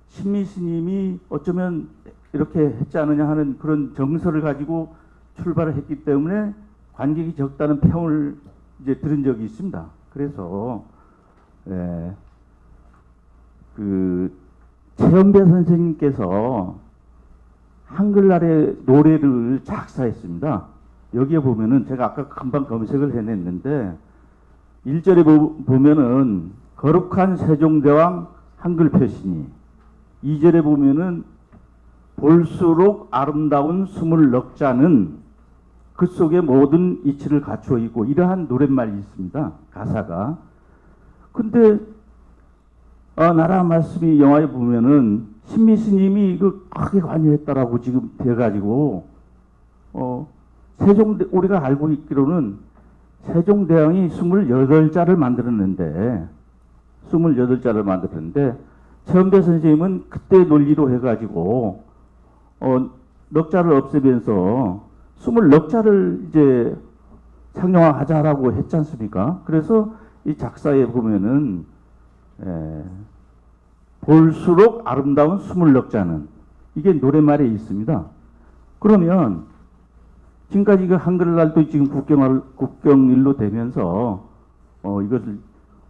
신미스님이 어쩌면 이렇게 했지 않느냐 하는 그런 정서를 가지고 출발을 했기 때문에 관객이 적다는 평을 이제 들은 적이 있습니다. 그래서 그 최연배 선생님께서 한글날의 노래를 작사했습니다. 여기에 보면은 제가 아까 금방 검색을 해냈는데 1절에 보면은 거룩한 세종대왕 한글 표시니 2절에 보면은 볼수록 아름다운 스물넉 자는 그 속에 모든 이치를 갖추어 있고 이러한 노랫말이 있습니다. 가사가. 근데 나라 말씀이 영화에 보면은 신미스님이 이거 크게 관여했다라고 지금 돼가지고 우리가 알고 있기로는 세종대왕이 28자를 만들었는데 최연배 선생님은 그때 논리로 해가지고 넉자를 없애면서 29자를 이제 상용화하자라고 했지 않습니까? 그래서 이 작사에 보면은 볼수록 아름다운 29자는 이게 노랫말에 있습니다. 그러면 지금까지 그 한글날도 지금 국경일로 되면서 이것을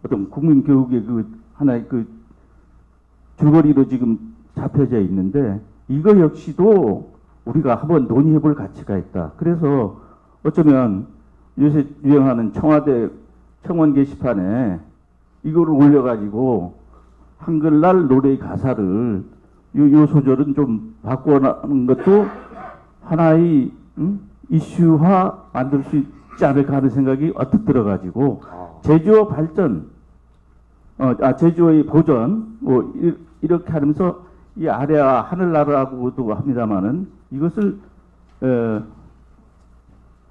어떤 국민교육의 그 하나의 그 줄거리로 지금 잡혀져 있는데 이거 역시도 우리가 한번 논의해 볼 가치가 있다. 그래서 어쩌면 요새 유행하는 청와대 청원 게시판에 이거를 올려가지고 한글날 노래의 가사를 요 소절은 좀 바꿔나가는 것도 하나의 이슈화 만들 수 있지 않을까 하는 생각이 언뜻 들어가지고 제주어 발전, 제주어의 보전 뭐 이렇게 하면서 이 아래와 하늘나라라고도 합니다만은 이것을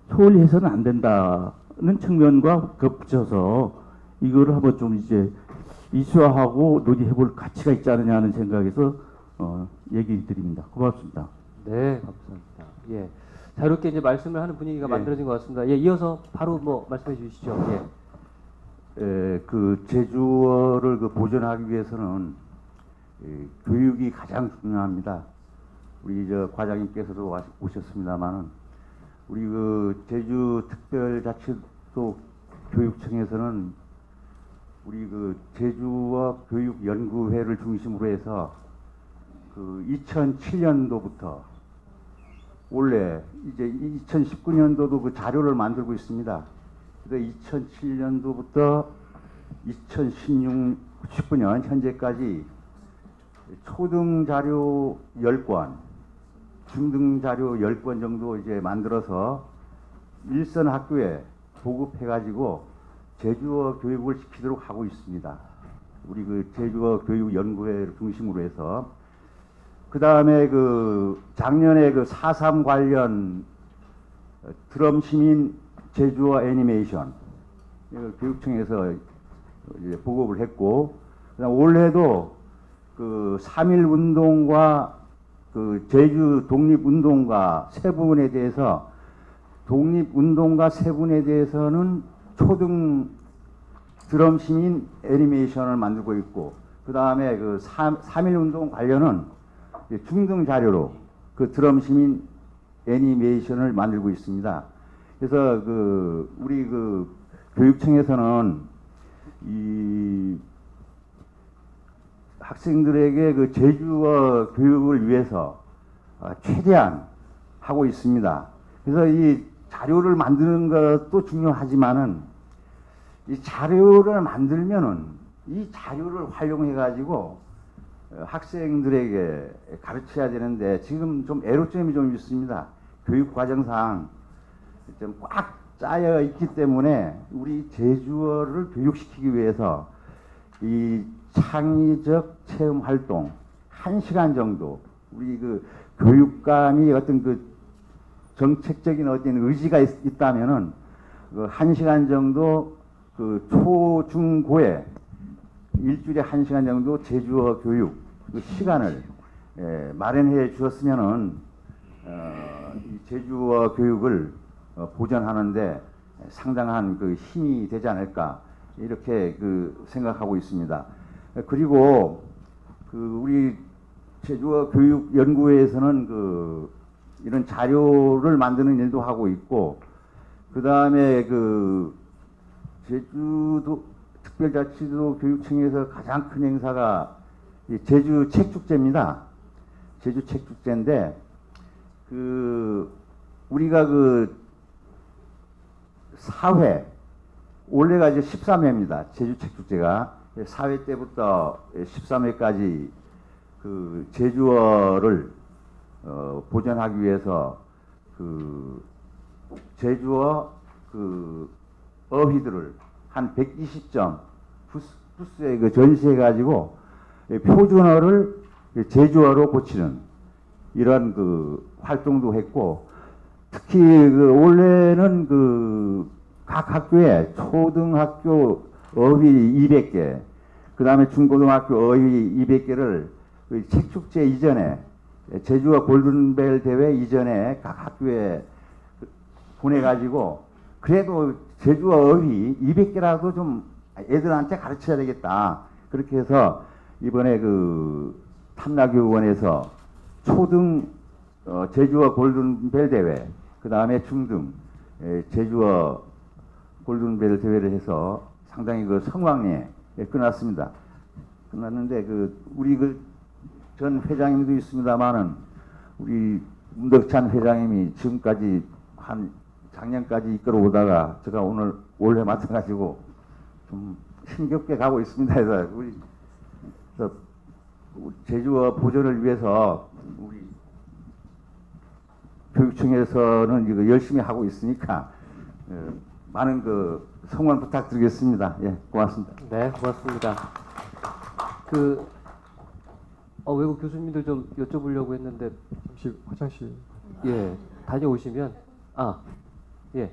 소홀히 해서는 안 된다는 측면과 겹쳐서 이거를 한번 좀 이제 이슈화하고 논의해볼 가치가 있지 않느냐 하는 생각에서 얘기 드립니다. 고맙습니다. 네, 감사합니다. 예, 자유롭게 이제 말씀을 하는 분위기가 만들어진 것 같습니다. 예, 이어서 바로 뭐 말씀해 주시죠. 예. 그 제주어를 그 보존하기 위해서는 교육이 가장 중요합니다. 우리 저 과장님께서도 오셨습니다만은 우리 그 제주특별자치도 교육청에서는 우리 그 제주어 교육연구회를 중심으로 해서 그 2007년도부터 원래 이제 2019년도도 그 자료를 만들고 있습니다. 그래서 2007년도부터 2019년 현재까지 초등 자료 10권, 중등 자료 10권 정도 이제 만들어서 일선 학교에 보급해가지고 제주어 교육을 시키도록 하고 있습니다. 우리 그 제주어 교육연구회를 중심으로 해서 그 다음에 그 작년에 그 4.3 관련 드럼 시민 제주어 애니메이션 교육청에서 이제 보급을 했고 그다음 올해도 그 3.1 운동과 그 제주 독립운동가 세 분에 대해서 초등 드럼 시민 애니메이션을 만들고 있고, 그 다음에 그 3.1운동 관련은 중등 자료로 그 드럼 시민 애니메이션을 만들고 있습니다. 그래서 그 우리 그 교육청에서는 이 학생들에게 그 제주어 교육을 위해서 최대한 하고 있습니다. 그래서 이 자료를 만드는 것도 중요하지만은 이 자료를 만들면은 이 자료를 활용해 가지고 학생들에게 가르쳐야 되는데 지금 좀 애로점이 좀 있습니다. 교육 과정상 좀 꽉 짜여 있기 때문에 우리 제주어를 교육시키기 위해서 이 창의적 체험 활동 1시간 정도, 우리 그 교육감이 어떤 그 정책적인 어떤 의지가 있다면은 그 1시간 정도 그 초, 중, 고에 일주일에 1시간 정도 제주어 교육 그 시간을 마련해 주었으면은 이 제주어 교육을 보전하는데 상당한 그 힘이 되지 않을까 이렇게 그 생각하고 있습니다. 그리고 그 우리 제주어 교육 연구회에서는 그 이런 자료를 만드는 일도 하고 있고, 그 다음에 그 제주도 특별자치도 교육청에서 가장 큰 행사가 제주 책축제입니다. 제주 책축제인데 그 우리가 그 4회, 올해가 이제 13회입니다. 제주 책축제가 4회 때부터 13회까지 그 제주어를 보존하기 위해서 그 제주어 그 어휘들을 한 120점 부스에 그 전시해 가지고 표준어를 제주어로 고치는 이런 그 활동도 했고, 특히 그 올해는 그 각 학교에 초등학교 어휘 200개, 그 다음에 중고등학교 어휘 200개를 그 책축제 이전에 제주어 골든벨 대회 이전에 각 학교에 보내가지고 그래도 제주어 어휘 200개라도 좀 애들한테 가르쳐야 되겠다. 그렇게 해서 이번에 그 탐라교원에서 초등 제주어 골든벨 대회, 그 다음에 중등 제주어 골든벨 대회를 해서 상당히 그 성황리에 끝났습니다. 끝났는데 그 우리 그 전 회장님도 있습니다만은 우리 문덕찬 회장님이 지금까지 한 작년까지 이끌어오다가 제가 올해 맡아가지고 좀 힘겹게 가고 있습니다. 그래서 우리 제주어 보존을 위해서 우리 교육청에서는 이거 열심히 하고 있으니까 많은 그 성원 부탁드리겠습니다. 예, 고맙습니다. 네, 고맙습니다. 그 외국 교수님들 좀 여쭤보려고 했는데 잠시 화장실. 예, 다녀오시면 예,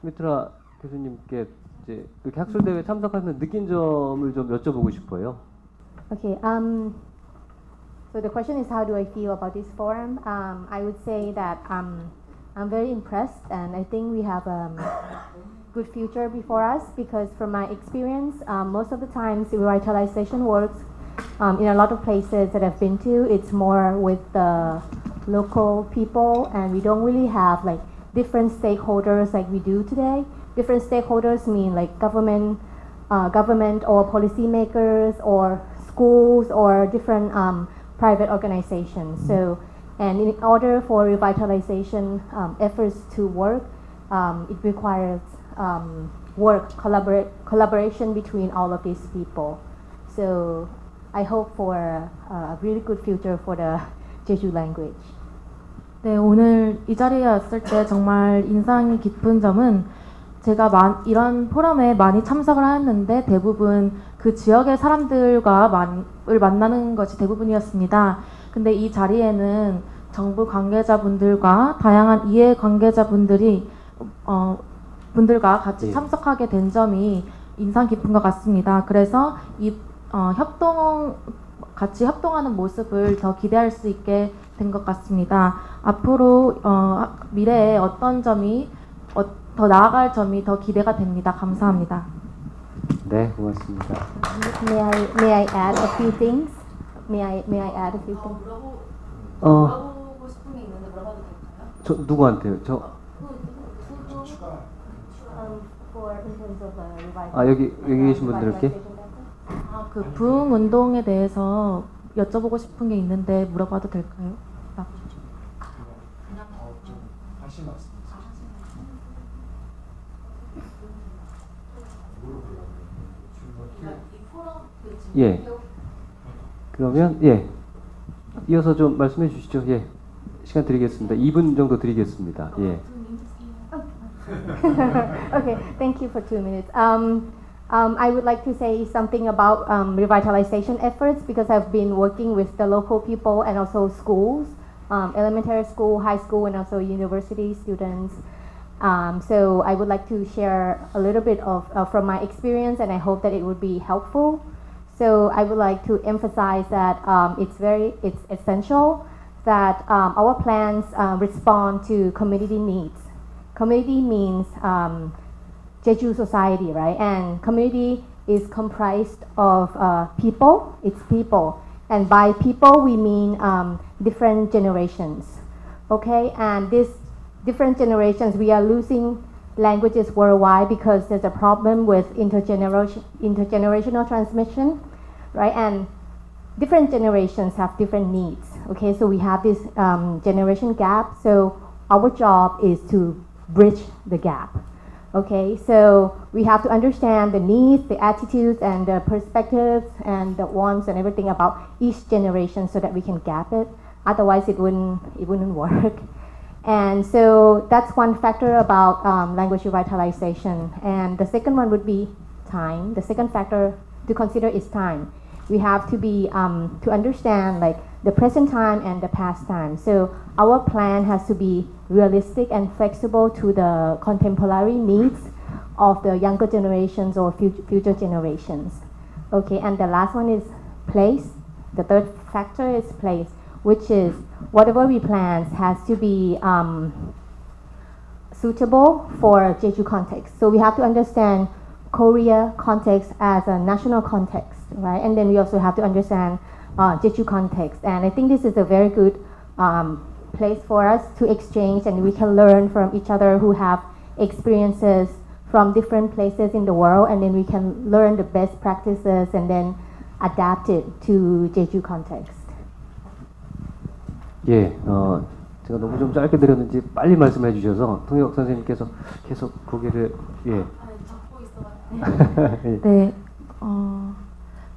스미트라 교수님께 이제 이렇게 학술 대회 참석하면서 느낀 점을 좀 여쭤보고 싶어요. Okay. So the question is, how do I feel about this forum? I would say that I'm very impressed, and I think we have a good future before us, because from my experience, most of the times revitalization works in a lot of places that I've been to, it's more with the local people, and we don't really have like different stakeholders like we do today. Different stakeholders mean like government or policymakers or schools or different private organizations. So, and in order for revitalization efforts to work, it requires collaboration between all of these people. So, I hope for a really good future for the Jeju language. 네, 오늘 이 자리에 왔을 때 정말 인상이 깊은 점은 제가 이런 포럼에 많이 참석을 하였는데 대부분 그 지역의 사람들과 만나는 것이 대부분이었습니다. 근데 이 자리에는 정부 관계자분들과 다양한 이해 관계자분들이 분들과 같이 참석하게 된 점이 인상 깊은 것 같습니다. 그래서 이 같이 협동하는 모습을 더 기대할 수 있게 된 것 같습니다. 앞으로 미래에 어떤 점이 더 나아갈 점이 더 기대가 됩니다. 감사합니다. 네, 고맙습니다. May I add a few things? May I add a few things? 물어보고 싶은 게 있는데 물어봐도 될까요? 저 누구한테요? For in terms of revival. 아 여기 계신 분들께. 그 부흥 운동에 대해서 여쭤보고 싶은 게 있는데 물어봐도 될까요? 예. 그러면 예. 이어서 좀 말씀해 주시죠. 예. 시간 드리겠습니다. 2분 정도 드리겠습니다. 예. Okay, thank you for 2 minutes. I would like to say something about revitalization efforts because I've been working with the local people and also schools, elementary school, high school, and also university students. So I would like to share a little bit of from my experience, and I hope that it would be helpful. So I would like to emphasize that it's essential that our plans respond to community needs. Community means Jeju society, right? And community is comprised of people. It's people, and by people we mean different generations. Okay, and these different generations, we are losing languages worldwide because there's a problem with intergenerational transmission, right? And different generations have different needs. Okay, so we have this generation gap. So our job is to bridge the gap. Okay, so we have to understand the needs, the attitudes, and the perspectives, and the wants, and everything about each generation, so that we can gap it. Otherwise, it wouldn't work. And so that's one factor about language revitalization. And the second one would be time. The second factor to consider is time. We have to be to understand like the present time and the past time. So our plan has to be realistic and flexible to the contemporary needs of the younger generations or future generations. Okay, and the last one is place. The third factor is place, which is whatever we plan has to be suitable for Jeju context. So we have to understand Korea context as a national context, right? And then we also have to understand Jeju context. And I think this is a very good place for us to exchange, and we can learn from each other who have experiences from different places in the world, and then we can learn the best practices and then adapt it to Jeju context. 예, 제가 너무 좀 짧게 드렸는지 빨리 말씀해 주셔서 통역 선생님께서 계속 고개를 예. 네,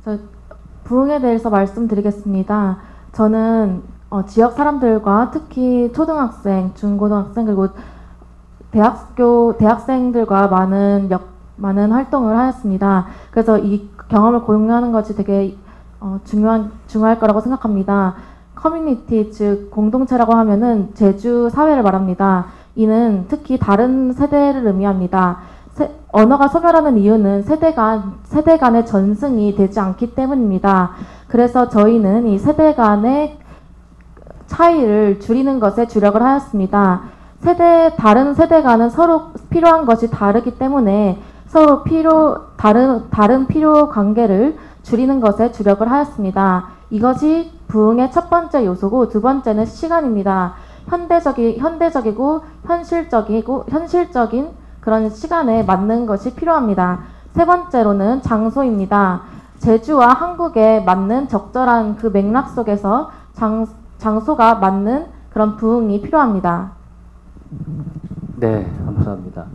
저 부흥에 대해서 말씀드리겠습니다. 저는 지역 사람들과 특히 초등학생, 중고등학생 그리고 대학생들과 많은 활동을 하였습니다. 그래서 이 경험을 공유하는 것이 되게 중요할 거라고 생각합니다. 커뮤니티 즉 공동체라고 하면은 제주 사회를 말합니다. 이는 특히 다른 세대를 의미합니다. 언어가 소멸하는 이유는 세대 간의 전승이 되지 않기 때문입니다. 그래서 저희는 이 세대 간의 차이를 줄이는 것에 주력을 하였습니다. 다른 세대 간은 서로 필요한 것이 다르기 때문에 서로 다른 필요 관계를 줄이는 것에 주력을 하였습니다. 이것이 부흥의 첫 번째 요소고, 두 번째는 시간입니다. 현대적이고 현실적인 그런 시간에 맞는 것이 필요합니다. 세 번째로는 장소입니다. 제주와 한국에 맞는 적절한 그 맥락 속에서 장소가 맞는 그런 부흥이 필요합니다. 네, 감사합니다.